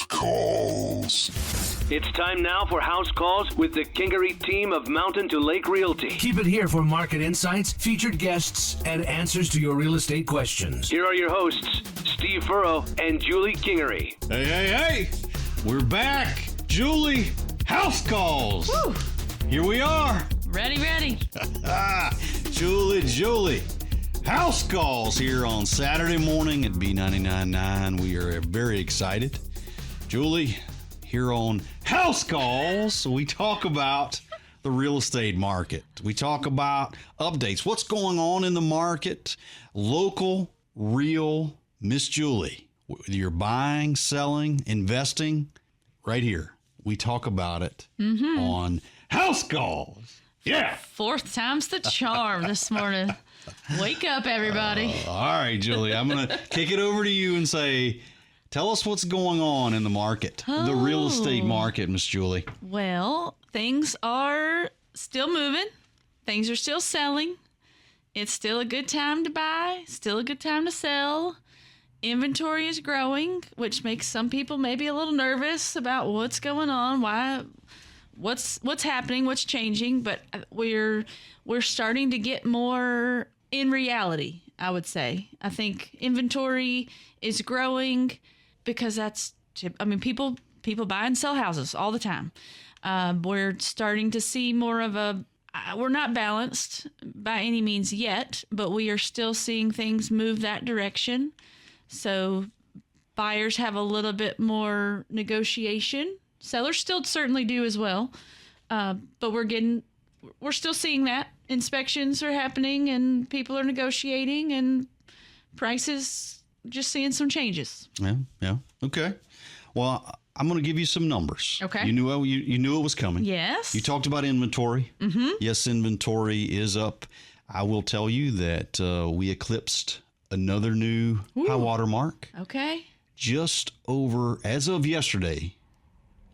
House Calls. It's time now for House Calls with the Kingery team of Mountain to Lake Realty. Keep it here for market insights, featured guests, and answers to your real estate questions. Here are your hosts, Steve Furrow and Julie Kingery. Hey. We're back. Julie, House Calls. Woo. Here we are. Ready. Julie. House Calls here on Saturday morning at B99.9. We are very excited. Julie, here on House Calls, we talk about the real estate market. We talk about updates. What's going on in the market? Local, real, Miss Julie. Whether you're buying, selling, investing, right here. We talk about it on House Calls. Yeah. Fourth time's the charm this morning. Wake up, everybody. All right, Julie, I'm going to kick it over to you and say, tell us what's going on in the market, the real estate market, Miss Julie. Well, things are still moving. Things are still selling. It's still a good time to buy, still a good time to sell. Inventory is growing, which makes some people maybe a little nervous about what's going on, what's happening, what's changing, but we're starting to get more in reality, I would say. I think inventory is growing because people buy and sell houses all the time. We're starting to see more of we're not balanced by any means yet, but we are still seeing things move that direction. So buyers have a little bit more negotiation. Sellers still certainly do as well. But we're still seeing that. Inspections are happening and people are negotiating and prices just seeing some changes. Yeah. Okay. Well, I'm going to give you some numbers. Okay. You knew it was coming. Yes. You talked about inventory. Mm-hmm. Yes, inventory is up. I will tell you that we eclipsed another new high water mark. Okay. As of yesterday,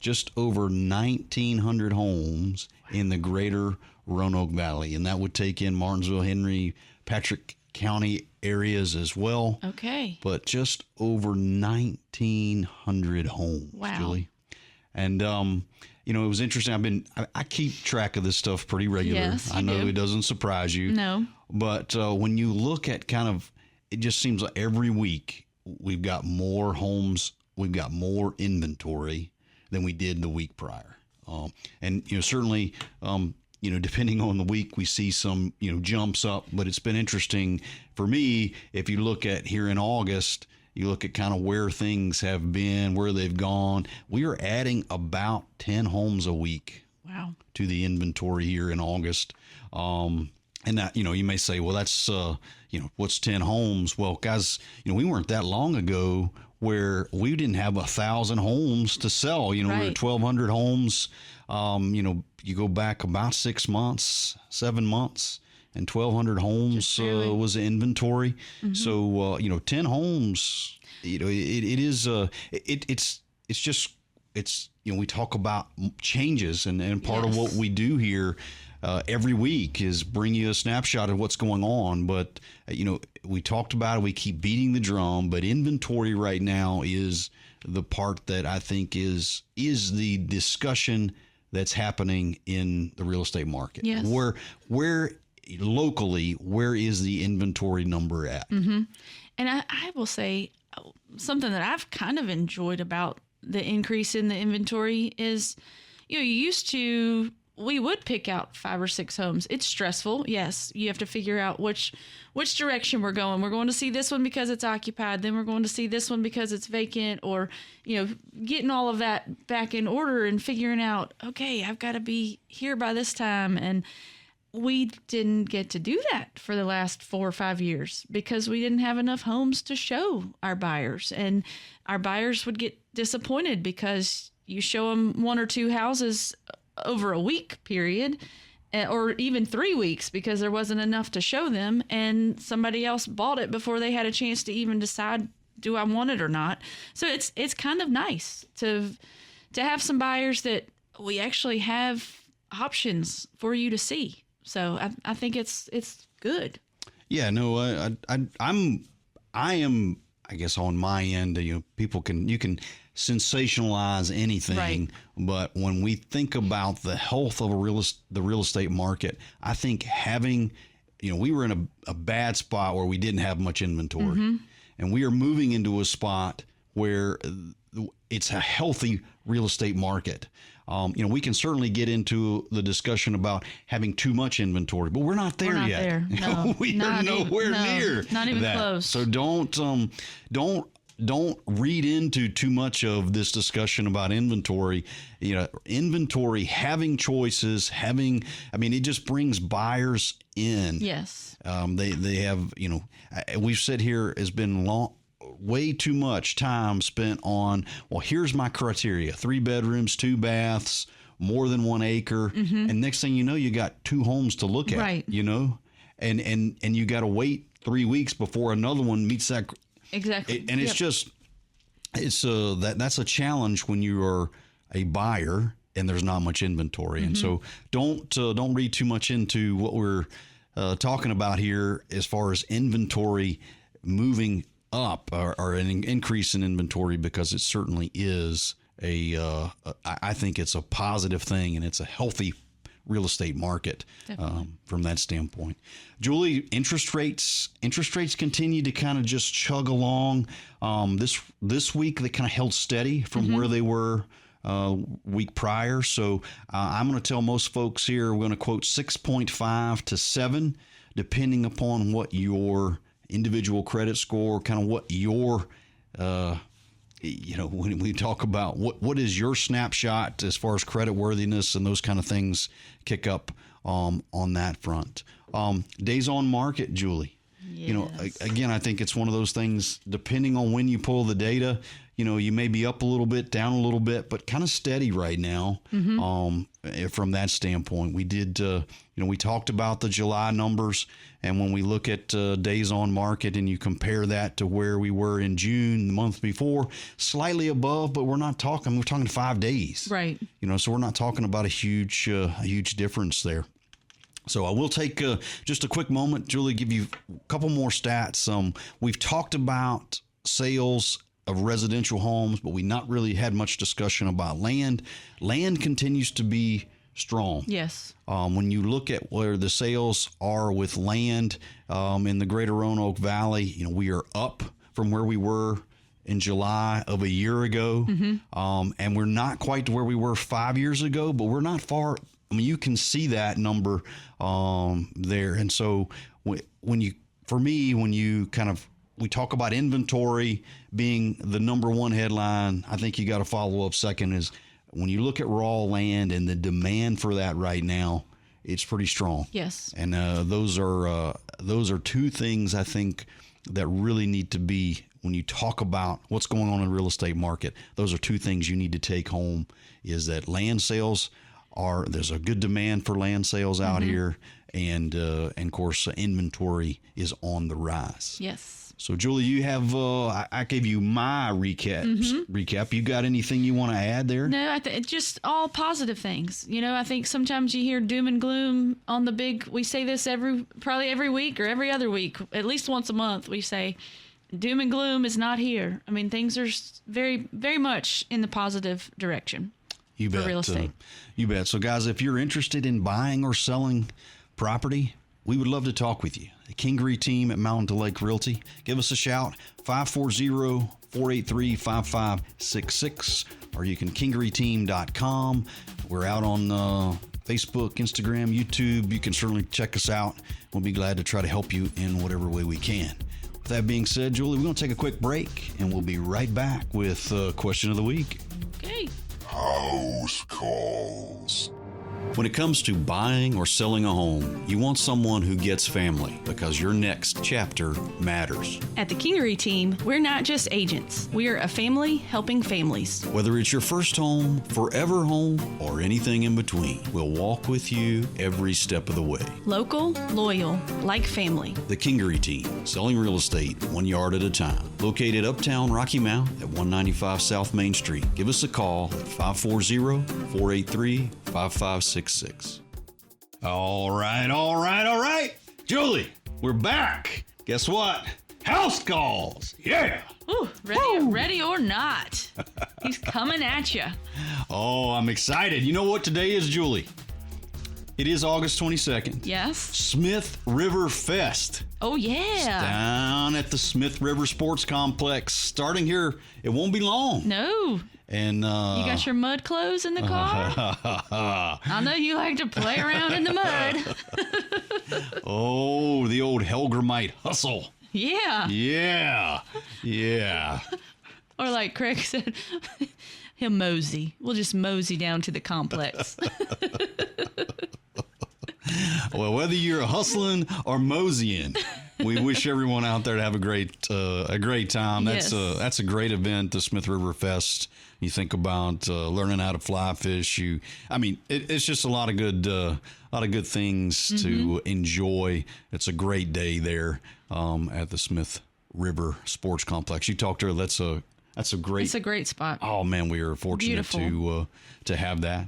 just over 1,900 homes in the greater Roanoke Valley. And that would take in Martinsville, Henry, Patrick County areas as well. Okay. But just over 1,900 homes, wow. Julie. And, it was interesting. I keep track of this stuff pretty regular. Yes, I know do. it doesn't surprise you. No. But when you look at it just seems like every week we've got more homes, we've got more inventory than we did the week prior. And certainly, depending on the week, we see some, jumps up. But it's been interesting for me. If you look at here in August, you look at kind of where things have been, where they've gone. We are adding about 10 homes a week. Wow. To the inventory here in August. And that, you may say, well, that's, what's 10 homes? Well, guys, we weren't that long ago where we didn't have 1,000 homes to sell. We were at 1,200 homes. You go back about 6 months, 7 months, and 1,200 homes was the inventory. Mm-hmm. So, 10 homes, we talk about changes and part of what we do here every week is bring you a snapshot of what's going on. But, we talked about it. We keep beating the drum. But inventory right now is the part that I think is the discussion that's happening in the real estate market. Yes. Where locally, where is the inventory number at? Mm-hmm. And I will say something that I've kind of enjoyed about the increase in the inventory is, we would pick out 5 or 6 homes. It's stressful. Yes. You have to figure out which direction we're going. We're going to see this one because it's occupied. Then we're going to see this one because it's vacant, or, getting all of that back in order and figuring out, okay, I've got to be here by this time. And we didn't get to do that for the last 4 or 5 years because we didn't have enough homes to show our buyers. And our buyers would get disappointed because you show them 1 or 2 houses over a week period, or even 3 weeks because there wasn't enough to show them, and somebody else bought it before they had a chance to even decide, do I want it or not? So it's kind of nice to have some buyers that we actually have options for you to see. So I think it's good. Yeah, no, I am I guess on my end, you can sensationalize anything, Right. but when we think about the health of the real estate market, I think having, we were in a bad spot where we didn't have much inventory, and we are moving into a spot where it's a healthy real estate market. We can certainly get into the discussion about having too much inventory, but we're not there not yet. there. No, We are nowhere near not even that. close. So don't read into too much of this discussion about inventory. Inventory, having choices, it just brings buyers in. Yes. They have, we've said here has been way too much time spent on, well, here's my criteria: 3 bedrooms, 2 baths, more than 1 acre. And next thing you know, you got 2 homes to look at, Right. and you got to wait 3 weeks before another one meets that. Exactly. And it's that's a challenge when you are a buyer and there's not much inventory. And so don't read too much into what we're talking about here as far as inventory moving up or an increase in inventory, because it certainly is I think it's a positive thing, and it's a healthy real estate market from that standpoint. Julie, interest rates continue to kind of just chug along. This week they kind of held steady from where they were week prior. So I'm going to tell most folks here, we're going to quote 6.5 to 7, depending upon what your individual credit score, kind of what your when we talk about what is your snapshot as far as credit worthiness and those kind of things kick up on that front. Days on market, Julie. Yes. Again, I think it's one of those things, depending on when you pull the data, you may be up a little bit, down a little bit, but kind of steady right now. From that standpoint, we did, we talked about the July numbers, and when we look at days on market and you compare that to where we were in June, the month before, slightly above, but we're talking 5 days. Right. So we're not talking about a huge difference there. So I will take just a quick moment, Julie, give you a couple more stats. We've talked about sales of residential homes, but we not really had much discussion about land. Land continues to be strong. Yes. When you look at where the sales are with land in the greater Roanoke Valley, we are up from where we were in July of a year ago. And we're not quite to where we were 5 years ago, but we're not far. You can see that number there. And so when you we talk about inventory being the number one headline, I think you got to follow up second is when you look at raw land and the demand for that right now, it's pretty strong. Yes. And those are two things I think that really need to be, when you talk about what's going on in the real estate market, those are two things you need to take home, is that land sales there's a good demand for land sales out here, and of course inventory is on the rise. Yes. So Julie, you have I gave you my recap. You got anything you want to add there? No, just all positive things. I think sometimes you hear doom and gloom on the big. We say this probably every week or every other week, at least once a month. We say doom and gloom is not here. Things are very, very much in the positive direction. You bet. For real estate. You bet. So guys, if you're interested in buying or selling property, we would love to talk with you. The Kingery team at Mountain to Lake Realty. Give us a shout, 540-483-5566, or you can kingeryteam.com. We're out on Facebook, Instagram, YouTube. You can certainly check us out. We'll be glad to try to help you in whatever way we can. With that being said, Julie, we're going to take a quick break, and we'll be right back with Question of the Week. Okay. House calls. When it comes to buying or selling a home, you want someone who gets family, because your next chapter matters. At the Kingery team, we're not just agents. We are a family helping families. Whether it's your first home, forever home, or anything in between, we'll walk with you every step of the way. Local, loyal, like family. The Kingery team, selling real estate 1 yard at a time. Located uptown Rocky Mount at 195 South Main Street. Give us a call at 540-483-5566. All right. Julie, we're back. Guess what? House Calls. Yeah. Ooh, ready or not. He's coming at you. Oh, I'm excited. You know what today is, Julie? It is August 22nd. Yes. Smith River Fest. Oh, yeah. Down at the Smith River Sports Complex. Starting here, it won't be long. No. And you got your mud clothes in the car? I know you like to play around in the mud. Oh, the old Helgramite hustle. Yeah. Yeah. Or like Craig said, he'll mosey. We'll just mosey down to the complex. Well, whether you're hustling or moseying, we wish everyone out there to have a great time. Yes. That's a great event, the Smith River Fest. You think about learning how to fly fish. It's just a lot of good things to enjoy. It's a great day there at the Smith River Sports Complex. You talked to her. That's a great. It's a great spot. Oh man, we are fortunate Beautiful. to have that.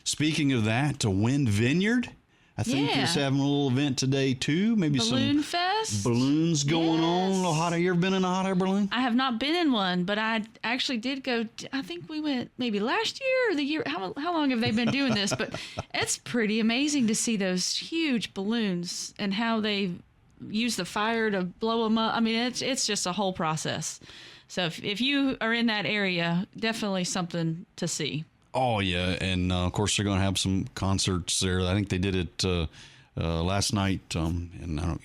Speaking of that, to Wind Vineyard, I think is having a little event today too. Maybe Balloon some Fest? balloons going on. A little hot air. You ever been in a hot air balloon? I have not been in one, but I actually did go. I think we went maybe last year or the year. How long have they been doing this? But it's pretty amazing to see those huge balloons and how they use the fire to blow them up. I mean, it's just a whole process. So if you are in that area, definitely something to see. Oh yeah, and of course they're going to have some concerts there. I think they did it last night, and I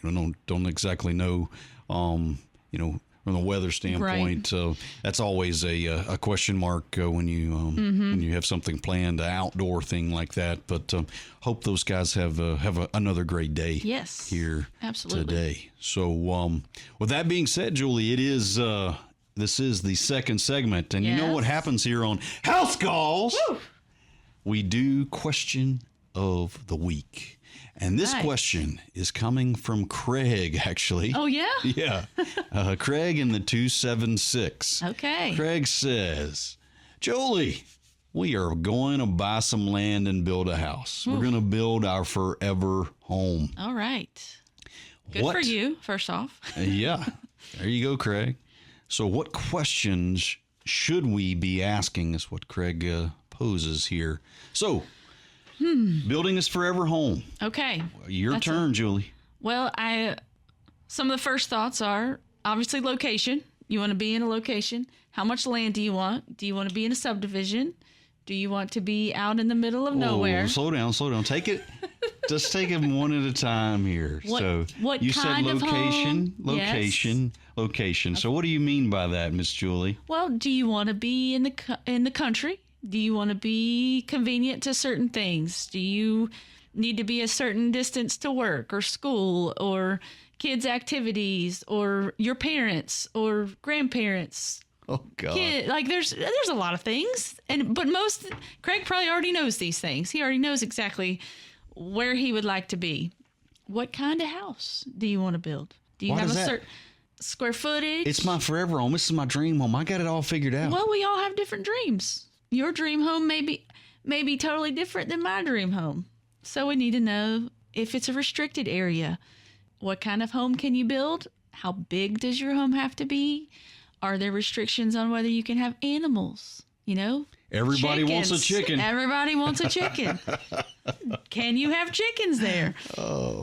don't exactly know, from the weather standpoint. Right. That's always a question mark when you have something planned, an outdoor thing like that. But hope those guys have another great day. Yes, here absolutely today. So with that being said, Julie, it is. This is the second segment, and you know what happens here on House Calls? Woo! We do question of the week. And this question is coming from Craig, actually. Oh, yeah? Yeah. Craig in the 276. Okay. Craig says, Jolie, we are going to buy some land and build a house. We're going to build our forever home. All right. Good for you, first off. Yeah. There you go, Craig. So what questions should we be asking is what Craig poses here. So, building his forever home. Okay. Your turn, Julie. Well, some of the first thoughts are obviously location. You want to be in a location. How much land do you want? Do you want to be in a subdivision? Do you want to be out in the middle of nowhere? Slow down. Take it. Just take it one at a time here. What you kind said of home? location. So what do you mean by that, Miss Julie? Well, do you want to be in the country? Do you want to be convenient to certain things? Do you need to be a certain distance to work or school or kids' activities or your parents or grandparents? Oh God! There's a lot of things, but Craig probably already knows these things. He already knows exactly where he would like to be. What kind of house do you want to build? Do you have a certain square footage? It's my forever home. This is my dream home. I got it all figured out. Well, we all have different dreams. Your dream home may be totally different than my dream home. So we need to know if it's a restricted area. What kind of home can you build? How big does your home have to be? Are there restrictions on whether you can have animals? Everybody wants a chicken. Everybody wants a chicken. Can you have chickens there? Oh.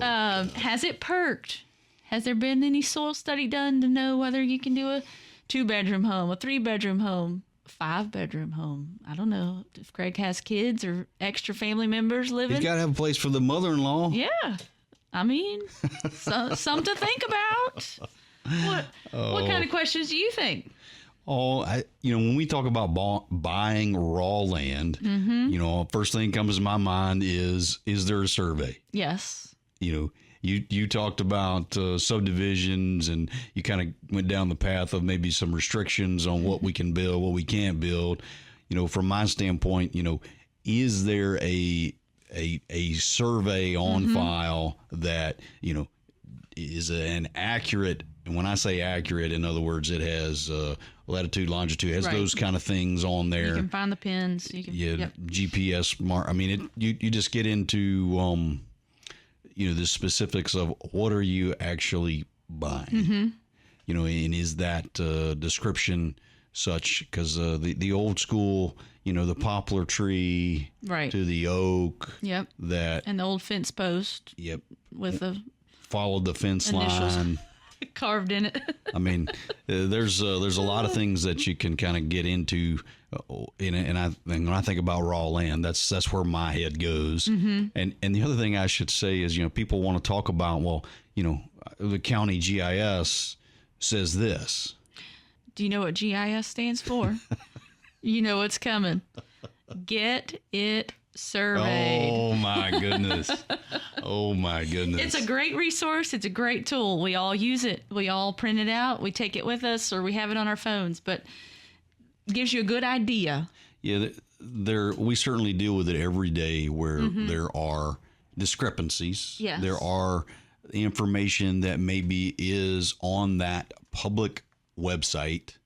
Has it perked? Has there been any soil study done to know whether you can do a 2-bedroom home, a 3-bedroom home, 5-bedroom home? I don't know if Craig has kids or extra family members living. He's got to have a place for the mother-in-law. Yeah. I mean, something to think about. What kind of questions do you think? Oh, when we talk about buying raw land, first thing comes to my mind is there a survey? Yes. You talked about subdivisions, and you kind of went down the path of maybe some restrictions on what we can build, what we can't build. From my standpoint, is there a survey on file that is an accurate? And when I say accurate, in other words, it has latitude, longitude, has those kind of things on there. You can find the pins. You can, GPS mark. I mean, you just get into the specifics of what are you actually buying. and is that description such? Because the old school, the poplar tree Right. to the oak. Yep. That. And the old fence post. Yep. With the followed the fence initials line. carved in it. I mean, there's a lot of things that you can kind of get into, and when I think about raw land, that's where my head goes. Mm-hmm. And the other thing I should say is, people want to talk about, well, the county GIS says this. Do you know what GIS stands for? You know what's coming. Get it surveyed. Oh my goodness. Oh my goodness. It's a great resource. It's a great tool. We all use it. We all print it out. We take it with us, or we have it on our phones, but it gives you a good idea. Yeah, we certainly deal with it every day where there are discrepancies. Yes. There are information that maybe is on that public website.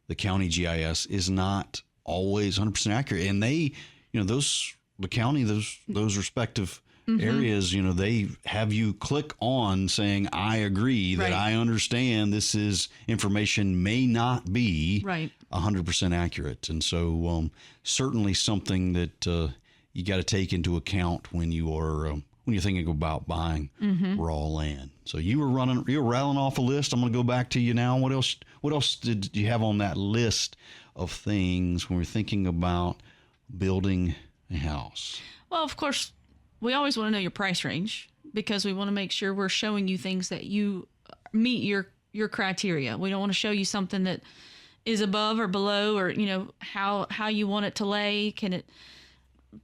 The county GIS is not always 100% accurate. And they, the county, those respective areas, they have you click on saying, I agree that I understand this is information may not be 100% accurate. And so certainly something that you got to take into account when you're thinking about buying raw land. So you were rattling off a list. I'm going to go back to you now. What else did you have on that list of things when we're thinking about building a house? Well, of course, we always want to know your price range, because we want to make sure we're showing you things that you meet your criteria. We don't want to show you something that is above or below, or how you want it to lay. Can it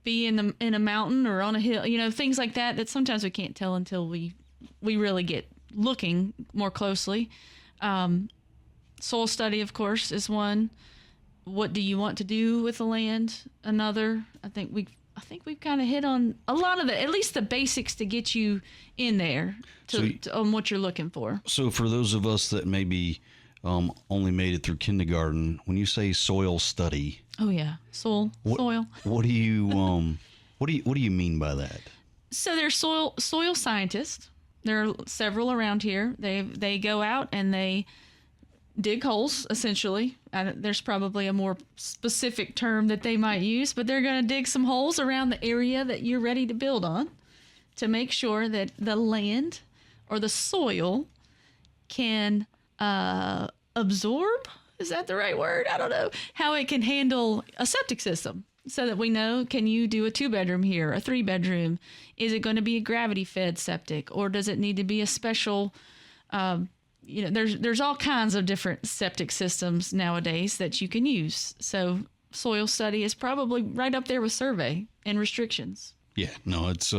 be in a mountain or on a hill? Things like that sometimes we can't tell until we really get looking more closely. Soil study, of course, is one. What do you want to do with the land? Another. I think we've kind of hit on a lot of at least the basics to get you in there on what you're looking for. So for those of us that maybe only made it through kindergarten, when you say soil study, oh yeah, soil. What do you what do you mean by that? So there's soil scientists. There are several around here. They go out and they dig holes, essentially. There's probably a more specific term that they might use, but they're going to dig some holes around the area that you're ready to build on to make sure that the land or the soil can absorb. Is that the right word? I don't know. How it can handle a septic system, so that we know, can you do a 2-bedroom here, a 3-bedroom? Is it going to be a gravity-fed septic, or does it need to be a special there's all kinds of different septic systems nowadays that you can use. So soil study is probably right up there with survey and restrictions. Yeah, no, it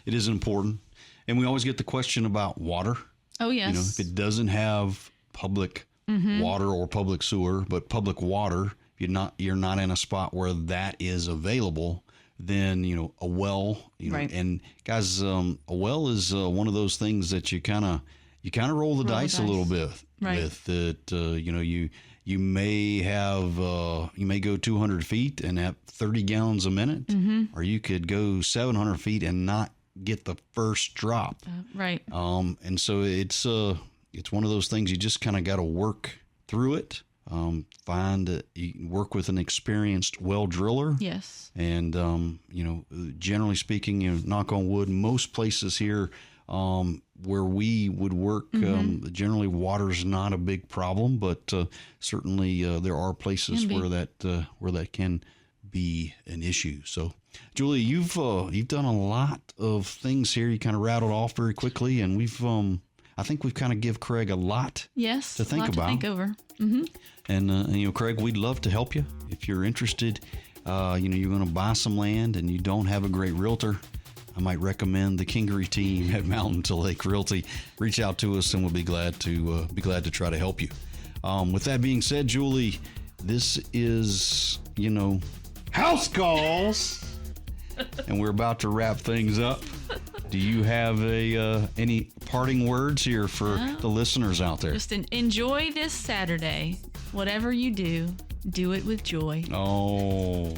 is important. And we always get the question about water. Oh, yes. If it doesn't have public water or public sewer, but public water, if you're not in a spot where that is available, then, a well, right. And guys, a well is one of those things that you kind of roll the dice a little bit with it. You may go 200 feet and have 30 gallons a minute, or you could go 700 feet and not get the first drop. Right. And so it's one of those things you just kind of got to work through it. You work with an experienced well driller. Yes. And, generally speaking, knock on wood, most places here, where we would work, generally water's not a big problem, but certainly there are places where that can be an issue. So, Julie, you've done a lot of things here. You kind of rattled off very quickly, and I think we've kind of give Craig a lot to think about. To think over. And Craig, we'd love to help you if you're interested. You're going to buy some land and you don't have a great realtor. I might recommend the Kingery team at Mountain to Lake Realty. Reach out to us, and we'll be glad to try to help you. With that being said, Julie, this is house calls, and we're about to wrap things up. Do you have any parting words here for the listeners out there? Just enjoy this Saturday. Whatever you do it with joy. Oh.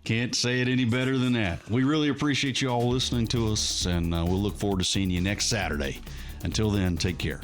Can't say it any better than that. We really appreciate you all listening to us, and we'll look forward to seeing you next Saturday. Until then, take care.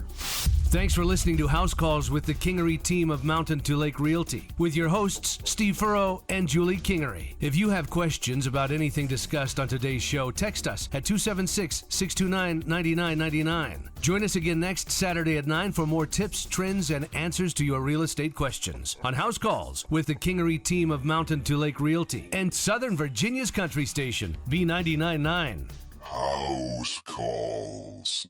Thanks for listening to House Calls with the Kingery team of Mountain to Lake Realty with your hosts, Steve Furrow and Julie Kingery. If you have questions about anything discussed on today's show, text us at 276-629-9999. Join us again next Saturday at 9 for more tips, trends, and answers to your real estate questions on House Calls with the Kingery team of Mountain to Lake Realty and Southern Virginia's country station, B99.9. House calls.